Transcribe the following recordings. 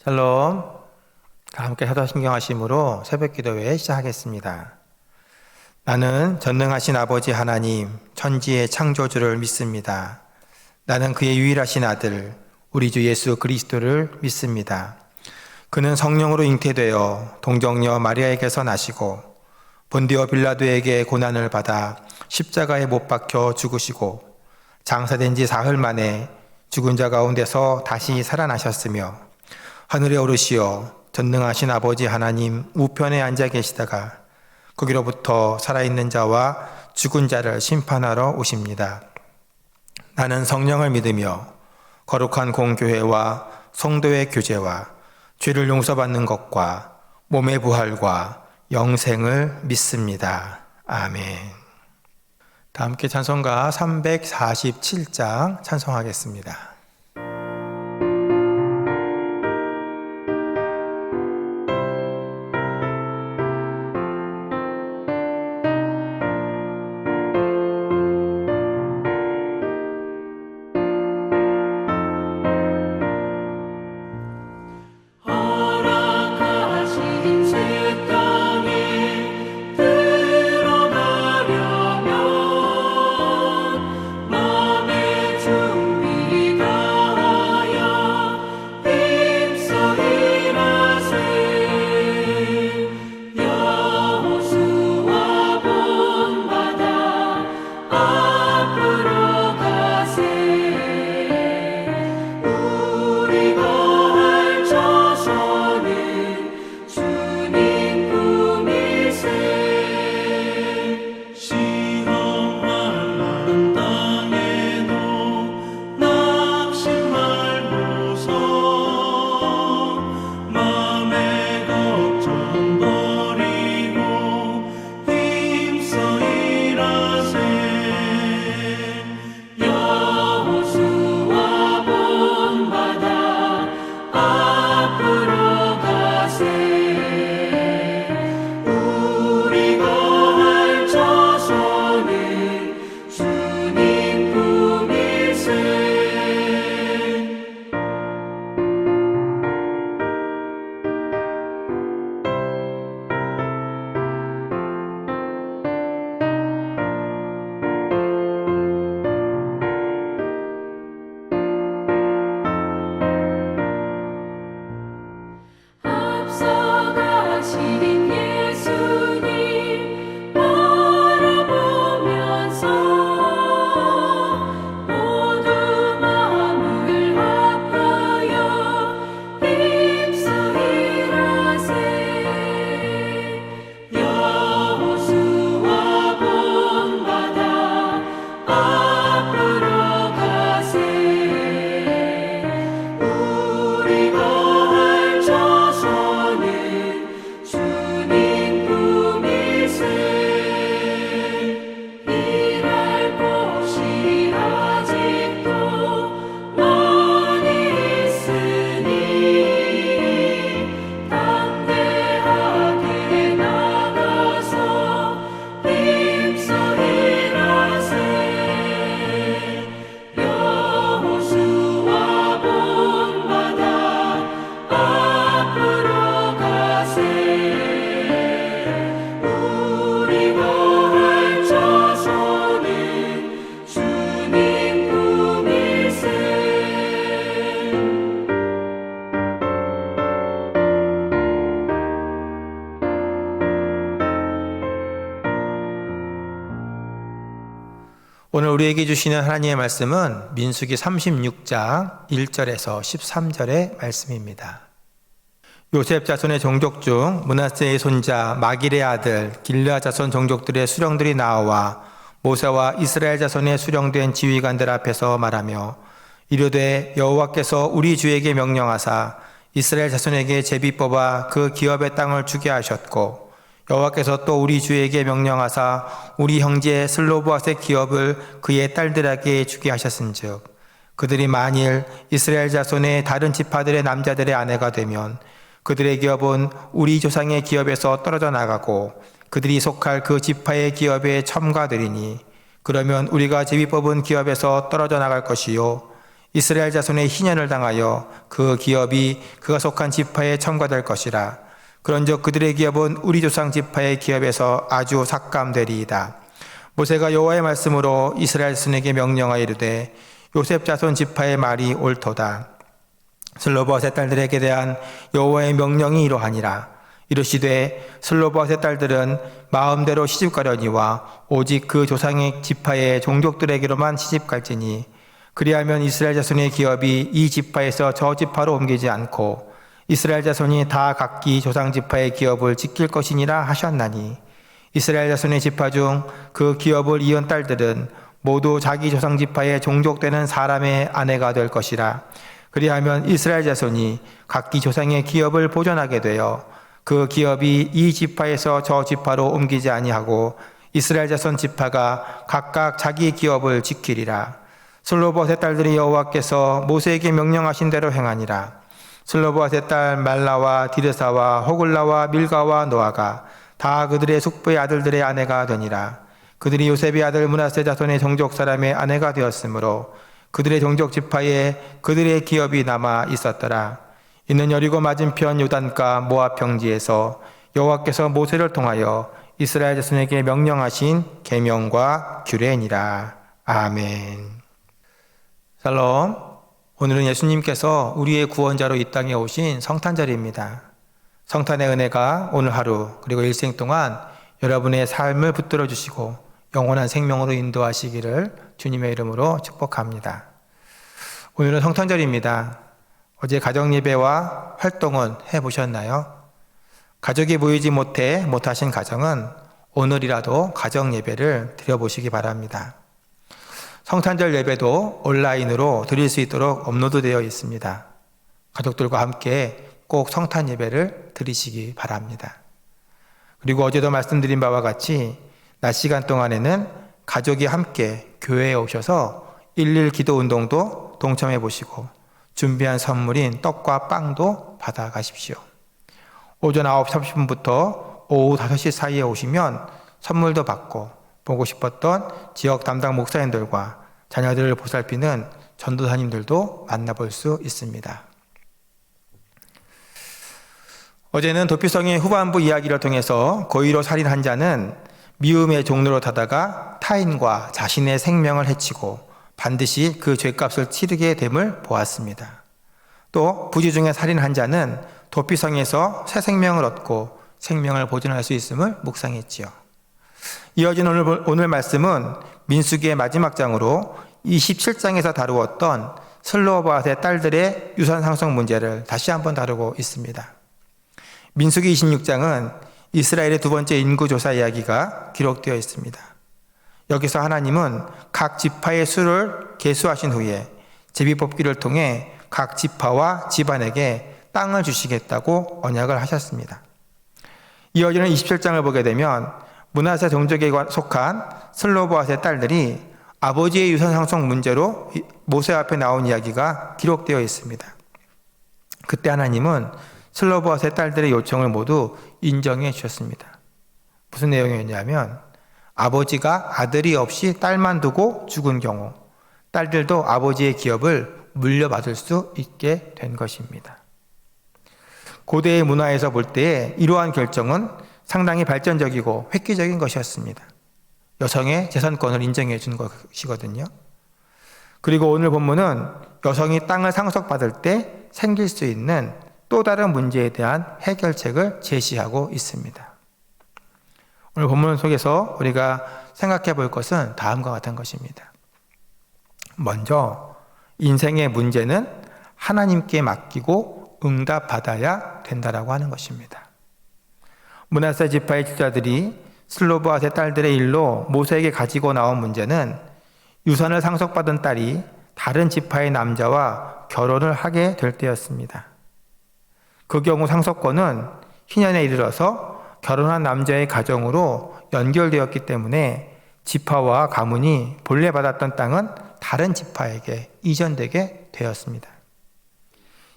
샬롬. 함께 사도신경하심으로 새벽기도회 시작하겠습니다. 나는 전능하신 아버지 하나님, 천지의 창조주를 믿습니다. 나는 그의 유일하신 아들, 우리 주 예수 그리스도를 믿습니다. 그는 성령으로 잉태되어 동정녀 마리아에게서 나시고 본디오 빌라도에게 고난을 받아 십자가에 못 박혀 죽으시고 장사된 지 사흘 만에 죽은 자 가운데서 다시 살아나셨으며 하늘에 오르시어 전능하신 아버지 하나님 우편에 앉아 계시다가 거기로부터 살아있는 자와 죽은 자를 심판하러 오십니다. 나는 성령을 믿으며 거룩한 공교회와 성도의 교제와 죄를 용서받는 것과 몸의 부활과 영생을 믿습니다. 아멘. 다 함께 찬송가 347장 찬송하겠습니다. 오늘 우리에게 주시는 하나님의 말씀은 민수기 36장 1절에서 13절의 말씀입니다. 요셉 자손의 종족 중 므낫세의 손자 마길의 아들 길르앗 자손 종족들의 수령들이 나와 모세와 이스라엘 자손의 수령된 지휘관들 앞에서 말하며 이르되 여호와께서 우리 주에게 명령하사 이스라엘 자손에게 제비 뽑아 그 기업의 땅을 주게 하셨고 여호와께서 또 우리 주에게 명령하사 우리 형제 슬로브앗의 기업을 그의 딸들에게 주게 하셨은즉 그들이 만일 이스라엘 자손의 다른 지파들의 남자들의 아내가 되면 그들의 기업은 우리 조상의 기업에서 떨어져 나가고 그들이 속할 그 지파의 기업에 첨가되리니 그러면 우리가 제비 뽑은 기업에서 떨어져 나갈 것이요 이스라엘 자손의 희년을 당하여 그 기업이 그가 속한 지파에 첨가될 것이라. 그런즉 그들의 기업은 우리 조상 지파의 기업에서 아주 삭감되리이다. 모세가 여호와의 말씀으로 이스라엘 자손에게 명령하여 이르되 요셉 자손 지파의 말이 옳도다. 슬로보앗의 딸들에게 대한 여호와의 명령이 이러하니라. 이르시되 슬로보앗의 딸들은 마음대로 시집가려니와 오직 그 조상의 지파의 종족들에게로만 시집갈지니 그리하면 이스라엘 자손의 기업이 이 지파에서 저 지파로 옮기지 않고 이스라엘 자손이 다 각기 조상 지파의 기업을 지킬 것이니라 하셨나니 이스라엘 자손의 지파 중 그 기업을 이은 딸들은 모두 자기 조상 지파의 종족되는 사람의 아내가 될 것이라. 그리하면 이스라엘 자손이 각기 조상의 기업을 보존하게 되어 그 기업이 이 지파에서 저 지파로 옮기지 아니하고 이스라엘 자손 지파가 각각 자기 기업을 지키리라. 슬로보앗의 딸들이 여호와께서 모세에게 명령하신 대로 행하니라. 슬로보앗의 딸 말라와 디르사와 호글라와 밀가와 노아가 다 그들의 숙부의 아들들의 아내가 되니라. 그들이 요셉의 아들 므낫세 자손의 종족 사람의 아내가 되었으므로 그들의 종족 지파에 그들의 기업이 남아 있었더라. 이는 여리고 맞은편 요단가 모압 평지에서 여호와께서 모세를 통하여 이스라엘 자손에게 명령하신 계명과 규례니라. 아멘. 샬롬. 오늘은 예수님께서 우리의 구원자로 이 땅에 오신 성탄절입니다. 성탄의 은혜가 오늘 하루 그리고 일생 동안 여러분의 삶을 붙들어 주시고 영원한 생명으로 인도하시기를 주님의 이름으로 축복합니다. 오늘은 성탄절입니다. 어제 가정예배와 활동은 해보셨나요? 가족이 모이지 못하신 가정은 오늘이라도 가정예배를 드려보시기 바랍니다. 성탄절 예배도 온라인으로 드릴 수 있도록 업로드되어 있습니다. 가족들과 함께 꼭 성탄 예배를 드리시기 바랍니다. 그리고 어제도 말씀드린 바와 같이 낮 시간 동안에는 가족이 함께 교회에 오셔서 일일 기도 운동도 동참해 보시고 준비한 선물인 떡과 빵도 받아가십시오. 오전 9시 30분부터 오후 5시 사이에 오시면 선물도 받고 보고 싶었던 지역 담당 목사님들과 자녀들을 보살피는 전도사님들도 만나볼 수 있습니다. 어제는 도피성의 후반부 이야기를 통해서 고의로 살인한 자는 미움의 종로로 타다가 타인과 자신의 생명을 해치고 반드시 그 죄값을 치르게 됨을 보았습니다. 또 부지 중에 살인한 자는 도피성에서 새 생명을 얻고 생명을 보존할 수 있음을 묵상했지요. 이어진 오늘 말씀은 민수기의 마지막 장으로 27장에서 다루었던 슬로보앗의 딸들의 유산 상속 문제를 다시 한번 다루고 있습니다. 민수기 26장은 이스라엘의 두 번째 인구조사 이야기가 기록되어 있습니다. 여기서 하나님은 각 지파의 수를 계수하신 후에 제비뽑기를 통해 각 지파와 집안에게 땅을 주시겠다고 언약을 하셨습니다. 이어지는 27장을 보게 되면 므낫세 종족에 속한 슬로보앗의 딸들이 아버지의 유산 상속 문제로 모세 앞에 나온 이야기가 기록되어 있습니다. 그때 하나님은 슬로보앗의 딸들의 요청을 모두 인정해 주셨습니다. 무슨 내용이었냐면 아버지가 아들이 없이 딸만 두고 죽은 경우 딸들도 아버지의 기업을 물려받을 수 있게 된 것입니다. 고대의 문화에서 볼 때에 이러한 결정은 상당히 발전적이고 획기적인 것이었습니다. 여성의 재산권을 인정해 준 것이거든요. 그리고 오늘 본문은 여성이 땅을 상속받을 때 생길 수 있는 또 다른 문제에 대한 해결책을 제시하고 있습니다. 오늘 본문 속에서 우리가 생각해 볼 것은 다음과 같은 것입니다. 먼저 인생의 문제는 하나님께 맡기고 응답받아야 된다라고 하는 것입니다. 므낫세 지파의 지자들이 슬로보앗의 딸들의 일로 모세에게 가지고 나온 문제는 유산을 상속받은 딸이 다른 지파의 남자와 결혼을 하게 될 때였습니다. 그 경우 상속권은 희년에 이르러서 결혼한 남자의 가정으로 연결되었기 때문에 지파와 가문이 본래 받았던 땅은 다른 지파에게 이전되게 되었습니다.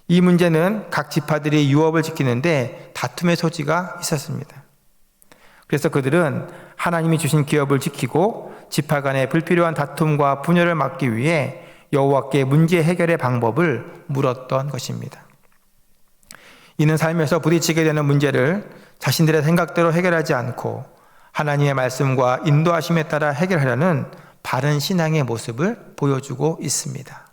이 문제는 각 지파들이 유업을 지키는데 다툼의 소지가 있었습니다. 그래서 그들은 하나님이 주신 기업을 지키고 지파 간의 불필요한 다툼과 분열을 막기 위해 여호와께 문제 해결의 방법을 물었던 것입니다. 이는 삶에서 부딪히게 되는 문제를 자신들의 생각대로 해결하지 않고 하나님의 말씀과 인도하심에 따라 해결하려는 바른 신앙의 모습을 보여주고 있습니다.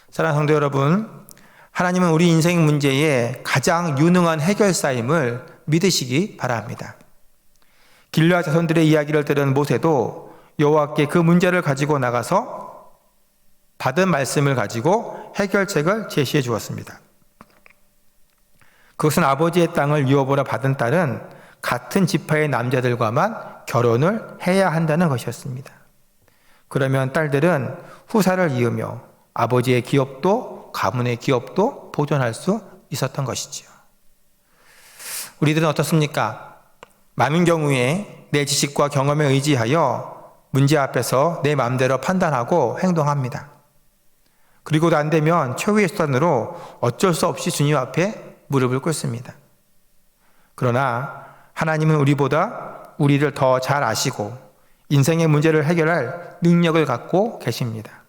사랑하는 성도 여러분, 하나님은 우리 인생 문제의 가장 유능한 해결사임을 믿으시기 바랍니다. 길르앗 자손들의 이야기를 들은 모세도 여호와께 그 문제를 가지고 나가서 받은 말씀을 가지고 해결책을 제시해 주었습니다. 그것은 아버지의 땅을 유업으로 받은 딸은 같은 지파의 남자들과만 결혼을 해야 한다는 것이었습니다. 그러면 딸들은 후사를 이으며 아버지의 기업도 가문의 기업도 보존할 수 있었던 것이지요. 우리들은 어떻습니까? 많은 경우에 내 지식과 경험에 의지하여 문제 앞에서 내 마음대로 판단하고 행동합니다. 그리고도 안 되면 최후의 수단으로 어쩔 수 없이 주님 앞에 무릎을 꿇습니다. 그러나 하나님은 우리를 더 잘 아시고 인생의 문제를 해결할 능력을 갖고 계십니다.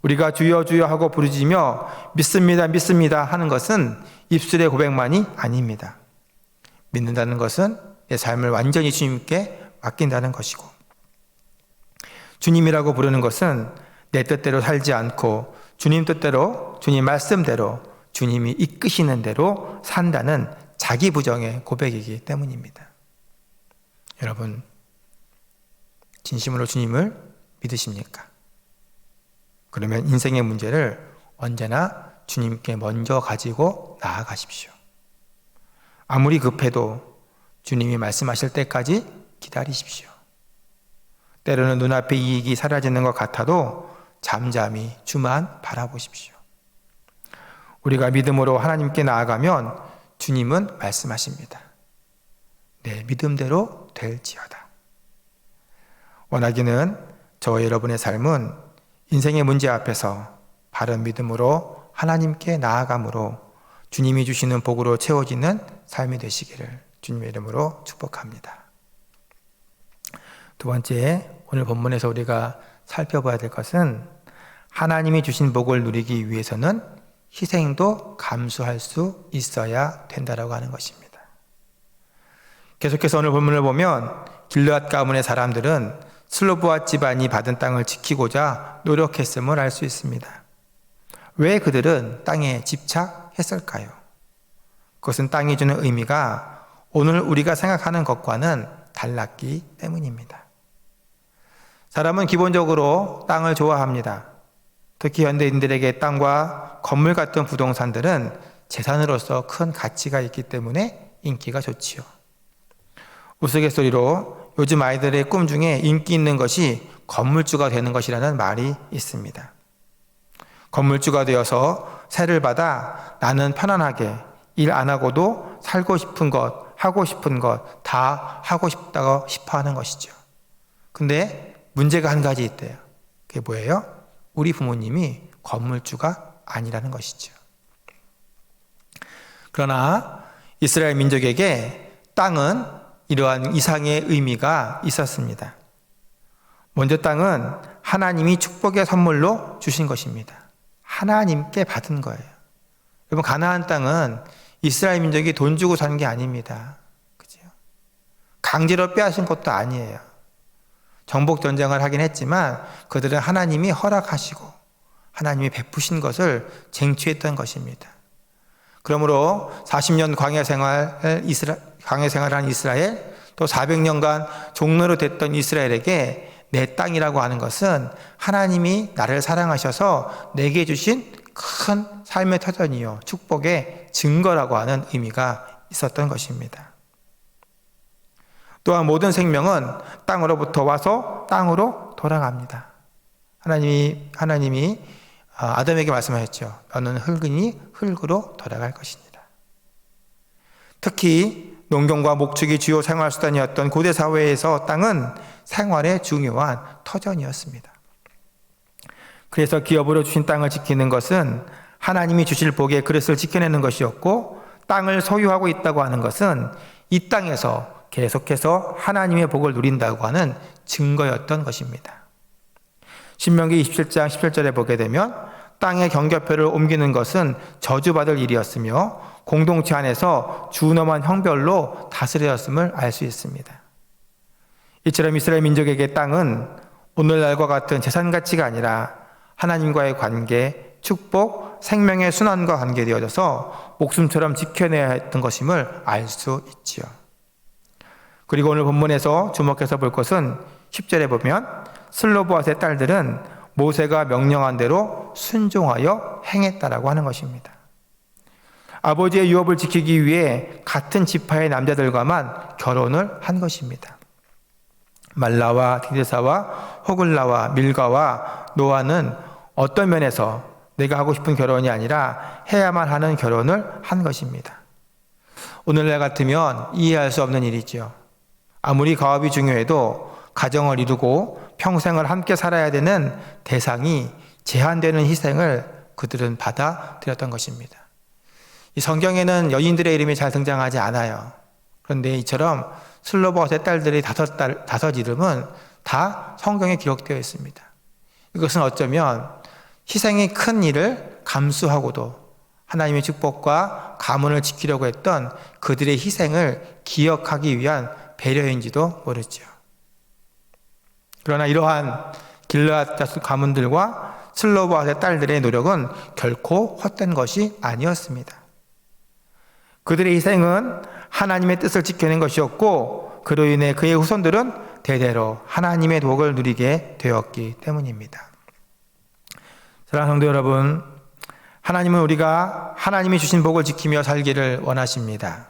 우리가 주여 주여 하고 부르짖으며 믿습니다 믿습니다 하는 것은 입술의 고백만이 아닙니다. 믿는다는 것은 내 삶을 완전히 주님께 맡긴다는 것이고, 주님이라고 부르는 것은 내 뜻대로 살지 않고 주님 뜻대로, 주님 말씀대로, 주님이 이끄시는 대로 산다는 자기 부정의 고백이기 때문입니다. 여러분, 진심으로 주님을 믿으십니까? 그러면 인생의 문제를 언제나 주님께 먼저 가지고 나아가십시오. 아무리 급해도 주님이 말씀하실 때까지 기다리십시오. 때로는 눈앞에 이익이 사라지는 것 같아도 잠잠히 주만 바라보십시오. 우리가 믿음으로 하나님께 나아가면 주님은 말씀하십니다. 내 믿음대로 될지어다. 원하기는 저와 여러분의 삶은 인생의 문제 앞에서 바른 믿음으로 하나님께 나아감으로 주님이 주시는 복으로 채워지는 삶이 되시기를 주님의 이름으로 축복합니다. 두 번째, 오늘 본문에서 우리가 살펴봐야 될 것은 하나님이 주신 복을 누리기 위해서는 희생도 감수할 수 있어야 된다라고 하는 것입니다. 계속해서 오늘 본문을 보면 길르앗 가문의 사람들은 슬로브앗 집안이 받은 땅을 지키고자 노력했음을 알 수 있습니다. 왜 그들은 땅에 집착했을까요? 그것은 땅이 주는 의미가 오늘 우리가 생각하는 것과는 달랐기 때문입니다. 사람은 기본적으로 땅을 좋아합니다. 특히 현대인들에게 땅과 건물 같은 부동산들은 재산으로서 큰 가치가 있기 때문에 인기가 좋지요. 우스갯소리로 요즘 아이들의 꿈 중에 인기 있는 것이 건물주가 되는 것이라는 말이 있습니다. 건물주가 되어서 세를 받아 나는 편안하게 일 안 하고도 살고 싶은 것, 하고 싶은 것 다 하고 싶다고 싶어하는 것이죠. 근데 문제가 한 가지 있대요. 그게 뭐예요? 우리 부모님이 건물주가 아니라는 것이죠. 그러나 이스라엘 민족에게 땅은 이러한 이상의 의미가 있었습니다. 먼저 땅은 하나님이 축복의 선물로 주신 것입니다. 하나님께 받은 거예요. 여러분, 가나안 땅은 이스라엘 민족이 돈 주고 산 게 아닙니다. 그죠? 강제로 빼앗은 것도 아니에요. 정복 전쟁을 하긴 했지만 그들은 하나님이 허락하시고 하나님이 베푸신 것을 쟁취했던 것입니다. 그러므로 40년 광야 생활한 이스라엘, 또 400년간 종로로 됐던 이스라엘에게 내 땅이라고 하는 것은 하나님이 나를 사랑하셔서 내게 주신 큰 삶의 터전이요, 축복의 증거라고 하는 의미가 있었던 것입니다. 또한 모든 생명은 땅으로부터 와서 땅으로 돌아갑니다. 하나님이 아담에게 말씀하셨죠. 너는 흙이니 흙으로 돌아갈 것입니다. 특히 농경과 목축이 주요 생활수단이었던 고대 사회에서 땅은 생활의 중요한 터전이었습니다. 그래서 기업으로 주신 땅을 지키는 것은 하나님이 주실 복의 그릇을 지켜내는 것이었고, 땅을 소유하고 있다고 하는 것은 이 땅에서 계속해서 하나님의 복을 누린다고 하는 증거였던 것입니다. 신명기 27장 17절에 보게 되면 땅의 경계표를 옮기는 것은 저주받을 일이었으며 공동체 안에서 준엄한 형별로 다스려졌음을 알 수 있습니다. 이처럼 이스라엘 민족에게 땅은 오늘날과 같은 재산 가치가 아니라 하나님과의 관계, 축복, 생명의 순환과 관계되어져서 목숨처럼 지켜내야 했던 것임을 알 수 있지요. 그리고 오늘 본문에서 주목해서 볼 것은 10절에 보면 슬로보앗의 딸들은 모세가 명령한 대로 순종하여 행했다라고 하는 것입니다. 아버지의 유업을 지키기 위해 같은 지파의 남자들과만 결혼을 한 것입니다. 말라와 디드사와 호글라와 밀가와 노아는 어떤 면에서 내가 하고 싶은 결혼이 아니라 해야만 하는 결혼을 한 것입니다. 오늘날 같으면 이해할 수 없는 일이죠. 아무리 가업이 중요해도 가정을 이루고 평생을 함께 살아야 되는 대상이 제한되는 희생을 그들은 받아들였던 것입니다. 이 성경에는 여인들의 이름이 잘 등장하지 않아요. 그런데 이처럼 슬로보앗의 딸들의 다섯 이름은 다 성경에 기록되어 있습니다. 이것은 어쩌면 희생이 큰 일을 감수하고도 하나님의 축복과 가문을 지키려고 했던 그들의 희생을 기억하기 위한 배려인지도 모르죠. 그러나 이러한 길르앗 가문들과 슬로보앗의 딸들의 노력은 결코 헛된 것이 아니었습니다. 그들의 희생은 하나님의 뜻을 지켜낸 것이었고 그로 인해 그의 후손들은 대대로 하나님의 복을 누리게 되었기 때문입니다. 사랑하는 성도 여러분, 하나님은 우리가 하나님이 주신 복을 지키며 살기를 원하십니다.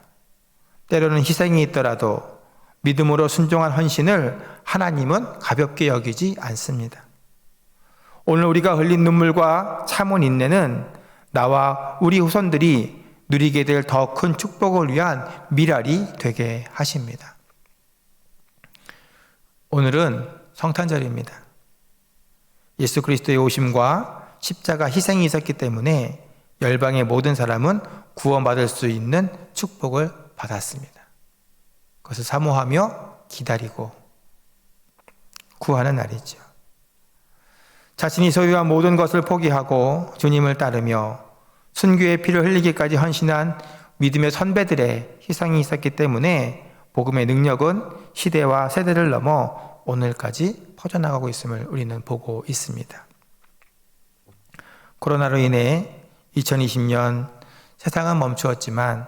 때로는 희생이 있더라도 믿음으로 순종한 헌신을 하나님은 가볍게 여기지 않습니다. 오늘 우리가 흘린 눈물과 참은 인내는 나와 우리 후손들이 누리게 될 더 큰 축복을 위한 미랄이 되게 하십니다. 오늘은 성탄절입니다. 예수 그리스도의 오심과 십자가 희생이 있었기 때문에 열방의 모든 사람은 구원받을 수 있는 축복을 받았습니다. 그것을 사모하며 기다리고 구하는 날이죠. 자신이 소유한 모든 것을 포기하고 주님을 따르며 순교의 피를 흘리기까지 헌신한 믿음의 선배들의 희생이 있었기 때문에 복음의 능력은 시대와 세대를 넘어 오늘까지 퍼져나가고 있음을 우리는 보고 있습니다. 코로나로 인해 2020년 세상은 멈추었지만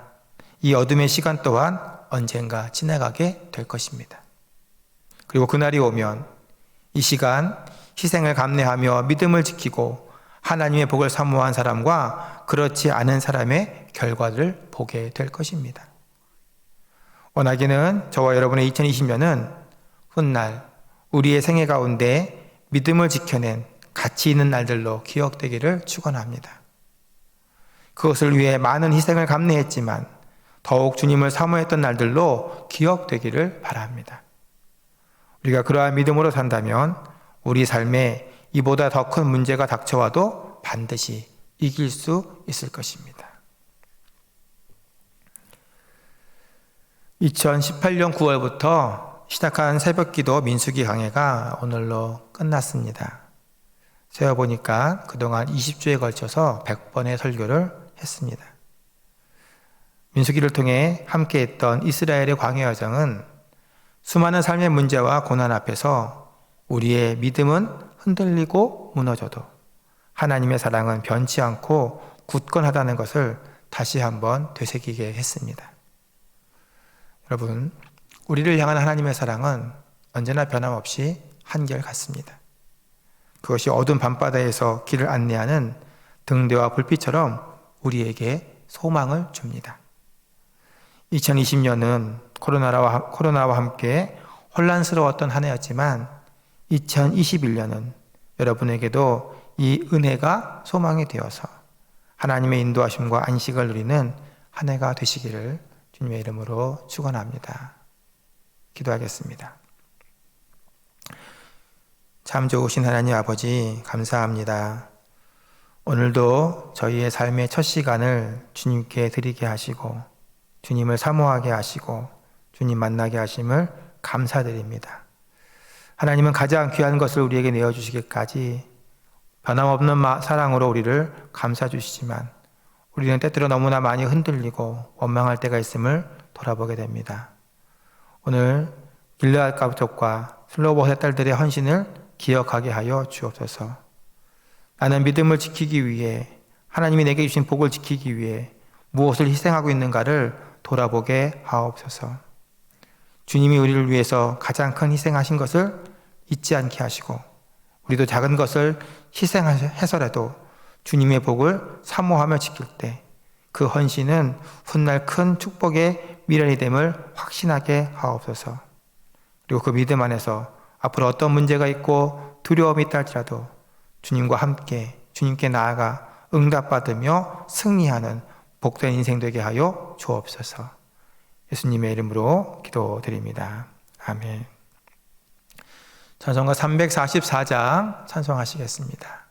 이 어둠의 시간 또한 언젠가 지나가게 될 것입니다. 그리고 그날이 오면 이 시간 희생을 감내하며 믿음을 지키고 하나님의 복을 사모한 사람과 그렇지 않은 사람의 결과를 보게 될 것입니다. 원하기는 저와 여러분의 2020년은 훗날 우리의 생애 가운데 믿음을 지켜낸 가치 있는 날들로 기억되기를 축원합니다. 그것을 위해 많은 희생을 감내했지만 더욱 주님을 사모했던 날들로 기억되기를 바랍니다. 우리가 그러한 믿음으로 산다면 우리 삶에 이보다 더 큰 문제가 닥쳐와도 반드시 이길 수 있을 것입니다. 2018년 9월부터 시작한 새벽기도 민수기 강해가 오늘로 끝났습니다. 세어보니까 그동안 20주에 걸쳐서 100번의 설교를 했습니다. 민수기를 통해 함께했던 이스라엘의 광야 여정은 수많은 삶의 문제와 고난 앞에서 우리의 믿음은 흔들리고 무너져도 하나님의 사랑은 변치 않고 굳건하다는 것을 다시 한번 되새기게 했습니다. 여러분, 우리를 향한 하나님의 사랑은 언제나 변함없이 한결같습니다. 그것이 어두운 밤바다에서 길을 안내하는 등대와 불빛처럼 우리에게 소망을 줍니다. 2020년은 코로나와 함께 혼란스러웠던 한 해였지만 2021년은 여러분에게도 이 은혜가 소망이 되어서 하나님의 인도하심과 안식을 누리는 한 해가 되시기를 주님의 이름으로 축원합니다. 기도하겠습니다. 참 좋으신 하나님 아버지 감사합니다. 오늘도 저희의 삶의 첫 시간을 주님께 드리게 하시고 주님을 사모하게 하시고 주님 만나게 하심을 감사드립니다. 하나님은 가장 귀한 것을 우리에게 내어주시기까지 변함없는 사랑으로 우리를 감싸주시지만 우리는 때때로 너무나 많이 흔들리고 원망할 때가 있음을 돌아보게 됩니다. 오늘 길르앗 가족과 슬로보셋 딸들의 헌신을 기억하게 하여 주옵소서. 나는 믿음을 지키기 위해, 하나님이 내게 주신 복을 지키기 위해 무엇을 희생하고 있는가를 돌아보게 하옵소서. 주님이 우리를 위해서 가장 큰 희생하신 것을 잊지 않게 하시고 우리도 작은 것을 희생해서라도 주님의 복을 사모하며 지킬 때 그 헌신은 훗날 큰 축복의 미련이 됨을 확신하게 하옵소서. 그리고 그 믿음 안에서 앞으로 어떤 문제가 있고 두려움이 있다 할지라도 주님과 함께 주님께 나아가 응답받으며 승리하는 복된 인생 되게 하여 주옵소서. 예수님의 이름으로 기도드립니다. 아멘. 찬송가 344장 찬송하시겠습니다.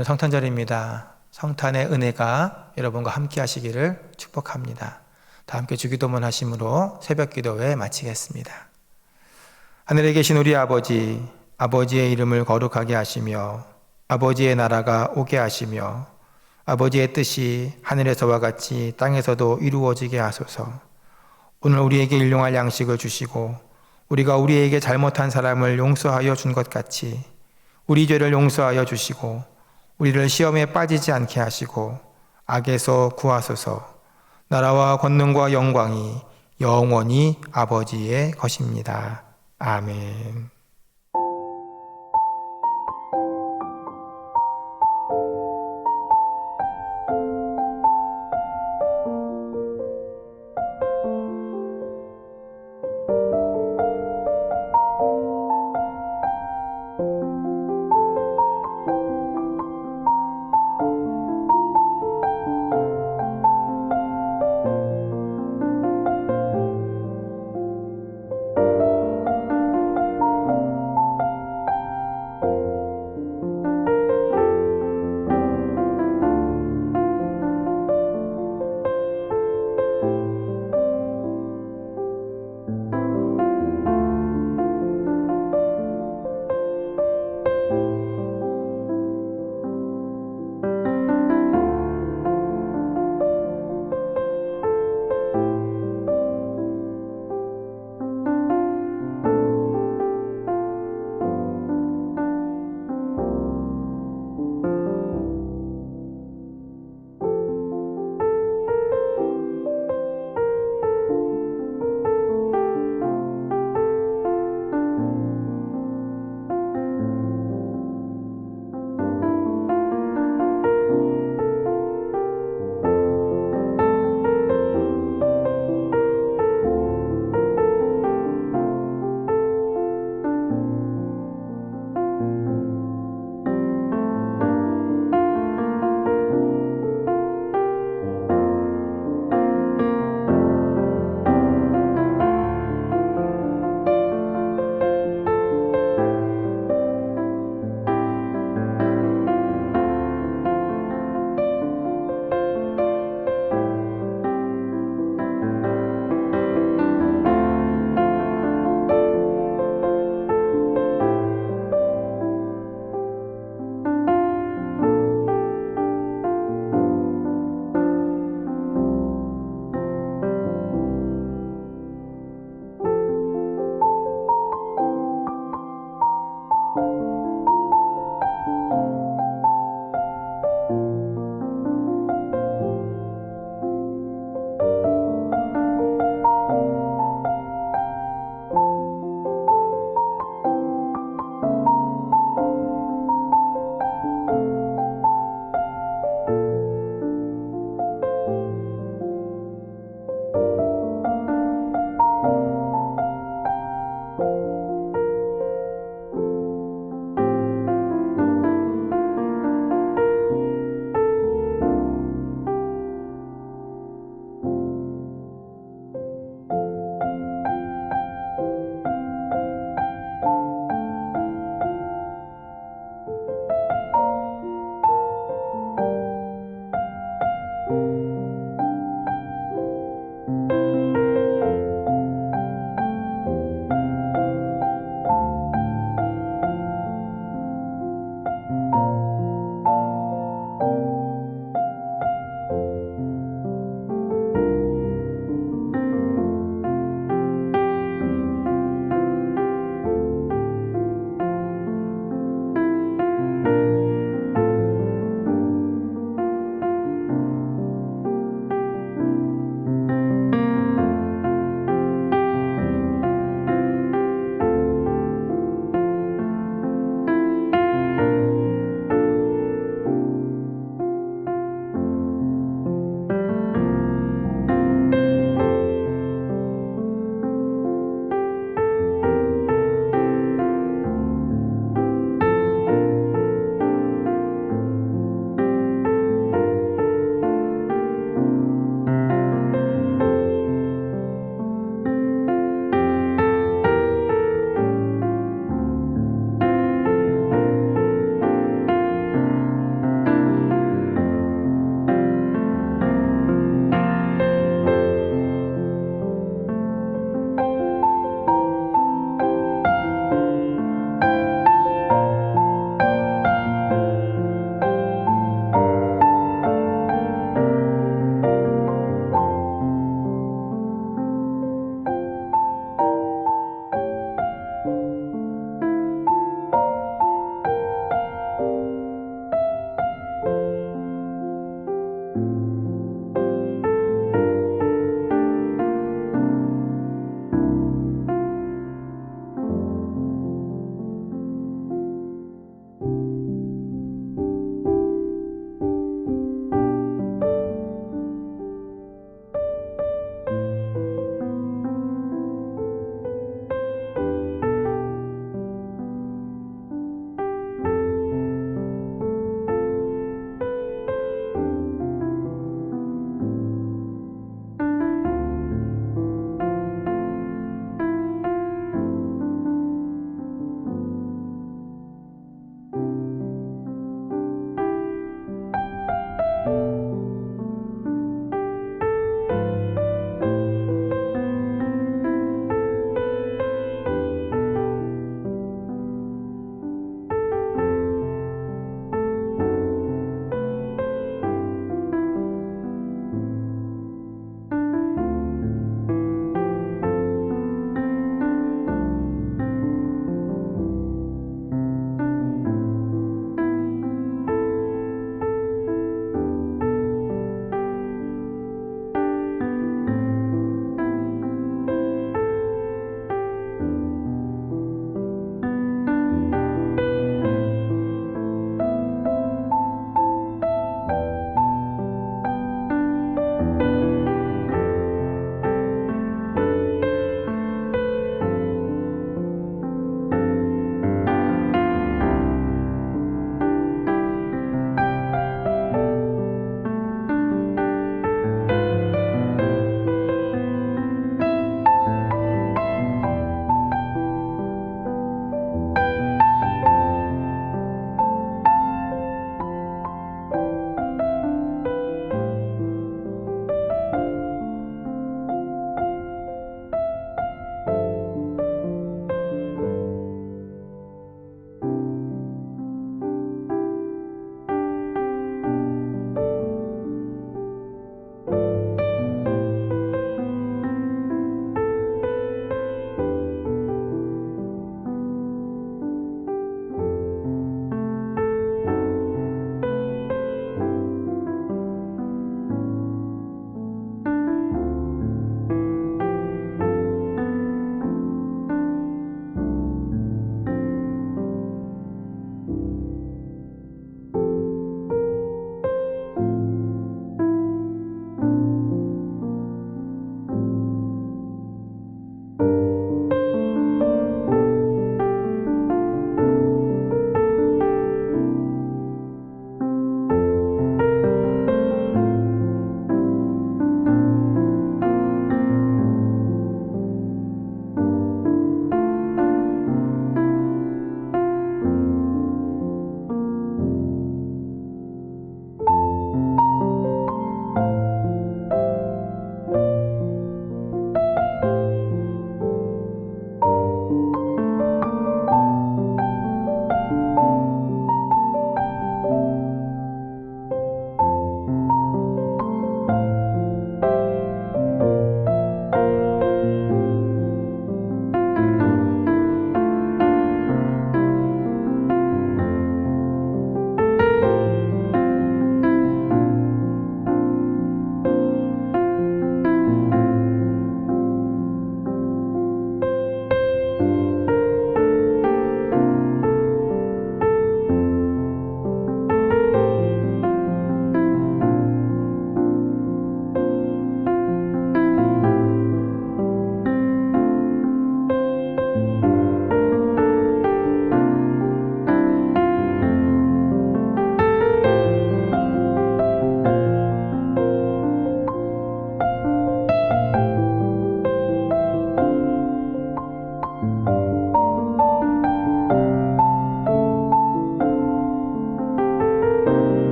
오늘은 성탄절입니다. 성탄의 은혜가 여러분과 함께 하시기를 축복합니다. 다 함께 주기도문 하심으로 새벽 기도회 마치겠습니다. 하늘에 계신 우리 아버지, 아버지의 이름을 거룩하게 하시며 아버지의 나라가 오게 하시며 아버지의 뜻이 하늘에서와 같이 땅에서도 이루어지게 하소서. 오늘 우리에게 일용할 양식을 주시고 우리가 우리에게 잘못한 사람을 용서하여 준 것 같이 우리 죄를 용서하여 주시고 우리를 시험에 빠지지 않게 하시고 악에서 구하소서. 나라와 권능과 영광이 영원히 아버지의 것입니다. 아멘.